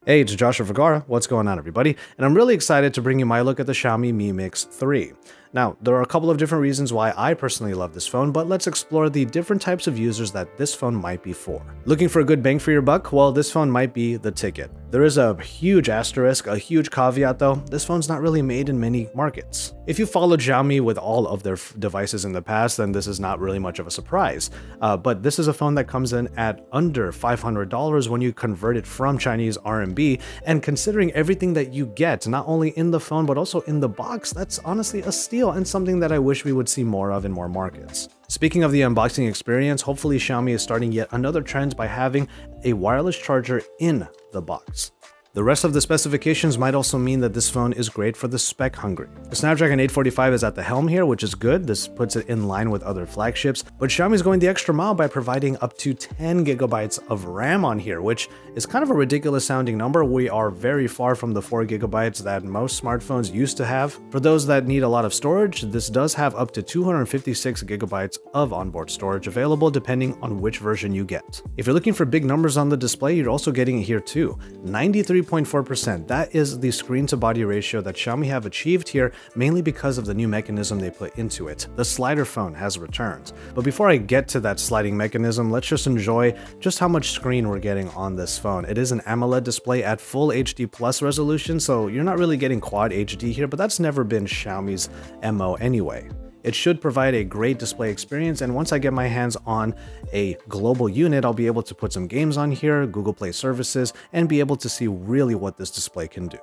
Hey, it's Joshua Vergara. What's going on, everybody? And I'm really excited to bring you my look at the Xiaomi Mi Mix 3. Now, there are a couple of different reasons why I personally love this phone, but let's explore the different types of users that this phone might be for. Looking for a good bang for your buck? Well, this phone might be the ticket. There is a huge asterisk, a huge caveat though, this phone's not really made in many markets. If you followed Xiaomi with all of their devices in the past, then this is not really much of a surprise. But this is a phone that comes in at under $500 when you convert it from Chinese RMB, and considering everything that you get, not only in the phone but also in the box, that's honestly a steal and something that I wish we would see more of in more markets. Speaking of the unboxing experience, hopefully Xiaomi is starting yet another trend by having a wireless charger in the box. The rest of the specifications might also mean that this phone is great for the spec hungry. The Snapdragon 845 is at the helm here, which is good. This puts it in line with other flagships, but Xiaomi is going the extra mile by providing up to 10 gigabytes of RAM on here, which is kind of a ridiculous sounding number. We are very far from the 4 gigabytes that most smartphones used to have. For those that need a lot of storage, this does have up to 256 gigabytes of onboard storage available depending on which version you get. If you're looking for big numbers on the display, you're also getting it here too. 93.4%. That is the screen to body ratio that Xiaomi have achieved here, mainly because of the new mechanism they put into it. The slider phone has returned. But before I get to that sliding mechanism, let's just enjoy just how much screen we're getting on this phone. It is an AMOLED display at full HD plus resolution, so you're not really getting quad HD here, but that's never been Xiaomi's MO anyway. It should provide a great display experience, and once I get my hands on a global unit, I'll be able to put some games on here, Google Play services, and be able to see really what this display can do.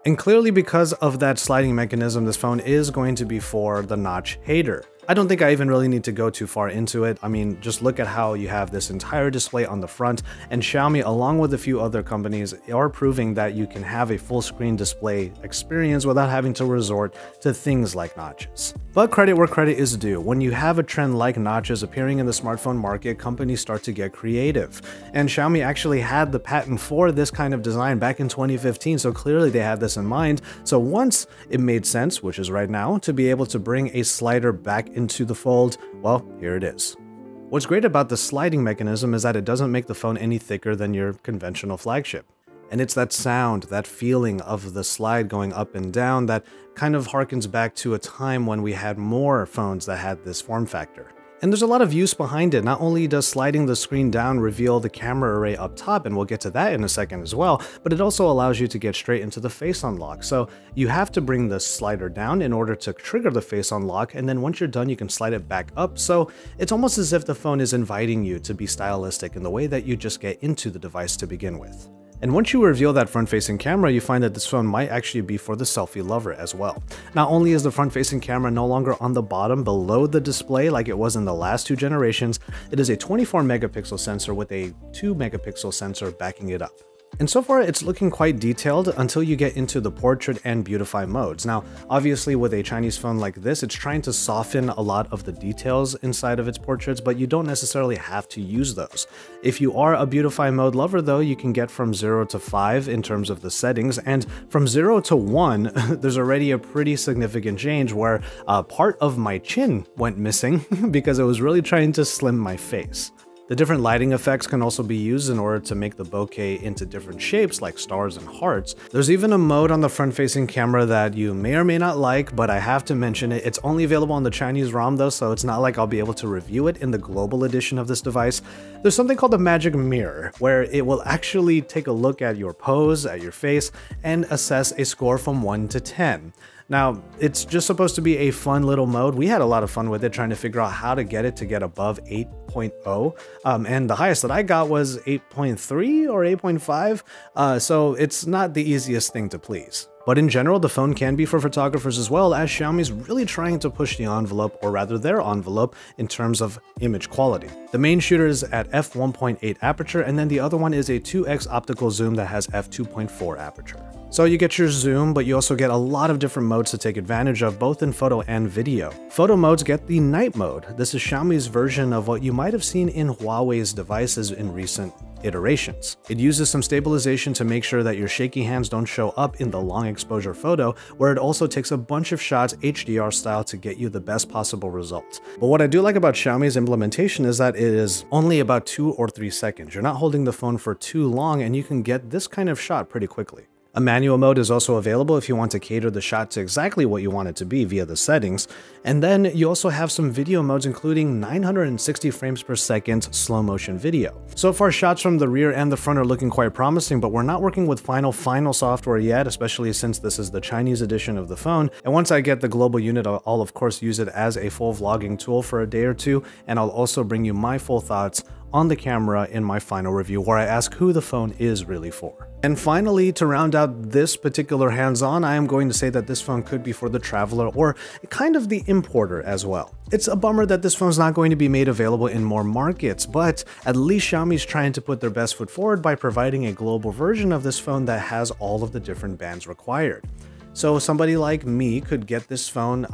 And clearly because of that sliding mechanism, this phone is going to be for the notch hater. I don't think I even really need to go too far into it. I mean, just look at how you have this entire display on the front, and Xiaomi, along with a few other companies, are proving that you can have a full screen display experience without having to resort to things like notches. But credit where credit is due. When you have a trend like notches appearing in the smartphone market, companies start to get creative. And Xiaomi actually had the patent for this kind of design back in 2015, so clearly they had this in mind. So once it made sense, which is right now, to be able to bring a slider back into the fold, well, here it is. What's great about the sliding mechanism is that it doesn't make the phone any thicker than your conventional flagship. And it's that sound, that feeling of the slide going up and down that kind of harkens back to a time when we had more phones that had this form factor. And there's a lot of use behind it. Not only does sliding the screen down reveal the camera array up top, and we'll get to that in a second as well, but it also allows you to get straight into the face unlock. So you have to bring the slider down in order to trigger the face unlock, and then once you're done, you can slide it back up. So it's almost as if the phone is inviting you to be stylistic in the way that you just get into the device to begin with. And once you reveal that front-facing camera, you find that this phone might actually be for the selfie lover as well. Not only is the front-facing camera no longer on the bottom below the display like it was in the last two generations, it is a 24 megapixel sensor with a 2 megapixel sensor backing it up. And so far, it's looking quite detailed until you get into the portrait and beautify modes. Now, obviously with a Chinese phone like this, it's trying to soften a lot of the details inside of its portraits, but you don't necessarily have to use those. If you are a beautify mode lover though, you can get from 0 to 5 in terms of the settings, and from 0 to 1, there's already a pretty significant change where part of my chin went missing because it was really trying to slim my face. The different lighting effects can also be used in order to make the bokeh into different shapes like stars and hearts. There's even a mode on the front-facing camera that you may or may not like, but I have to mention it. It's only available on the Chinese ROM though, so it's not like I'll be able to review it in the global edition of this device. There's something called the magic mirror, where it will actually take a look at your pose, at your face, and assess a score from 1 to 10. Now, it's just supposed to be a fun little mode. We had a lot of fun with it, trying to figure out how to get it to get above 8.0. And the highest that I got was 8.3 or 8.5. So it's not the easiest thing to please. But in general, the phone can be for photographers as well, as Xiaomi's really trying to push the envelope, or rather their envelope, in terms of image quality. The main shooter is at f1.8 aperture, and then the other one is a 2x optical zoom that has f2.4 aperture. So you get your zoom, but you also get a lot of different modes to take advantage of, both in photo and video. Photo modes get the night mode. This is Xiaomi's version of what you might have seen in Huawei's devices in recent iterations. It uses some stabilization to make sure that your shaky hands don't show up in the long exposure photo, where it also takes a bunch of shots HDR style to get you the best possible results. But what I do like about Xiaomi's implementation is that it is only about 2 or 3 seconds. You're not holding the phone for too long and you can get this kind of shot pretty quickly. A manual mode is also available if you want to cater the shot to exactly what you want it to be via the settings. And then you also have some video modes, including 960 frames per second slow motion video. So far, shots from the rear and the front are looking quite promising, but we're not working with final software yet, especially since this is the Chinese edition of the phone. And once I get the global unit, I'll of course use it as a full vlogging tool for a day or two, and I'll also bring you my full thoughts on the camera in my final review, where I ask who the phone is really for. And finally, to round out this particular hands-on, I am going to say that this phone could be for the traveler or kind of the importer as well. It's a bummer that this phone's not going to be made available in more markets, but at least Xiaomi's trying to put their best foot forward by providing a global version of this phone that has all of the different bands required. So somebody like me could get this phone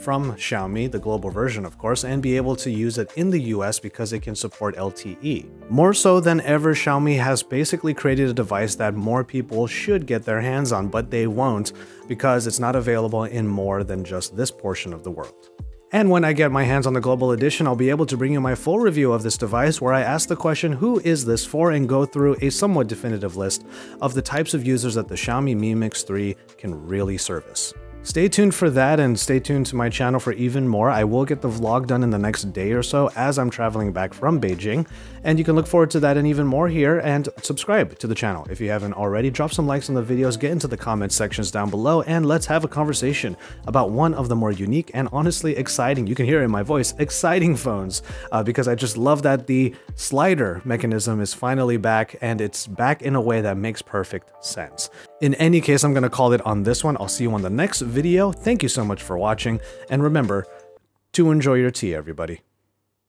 from Xiaomi, the global version of course, and be able to use it in the US because it can support LTE. More so than ever, Xiaomi has basically created a device that more people should get their hands on, but they won't because it's not available in more than just this portion of the world. And when I get my hands on the global edition, I'll be able to bring you my full review of this device, where I ask the question, who is this for, and go through a somewhat definitive list of the types of users that the Xiaomi Mi Mix 3 can really service. Stay tuned for that, and stay tuned to my channel for even more. I will get the vlog done in the next day or so as I'm traveling back from Beijing, and you can look forward to that and even more here, and subscribe to the channel if you haven't already. Drop some likes on the videos, get into the comment sections down below, and let's have a conversation about one of the more unique and honestly exciting, you can hear it in my voice, exciting phones, because I just love that the slider mechanism is finally back, and it's back in a way that makes perfect sense. In any case, I'm going to call it on this one. I'll see you on the next video. Thank you so much for watching, and remember to enjoy your tea, everybody.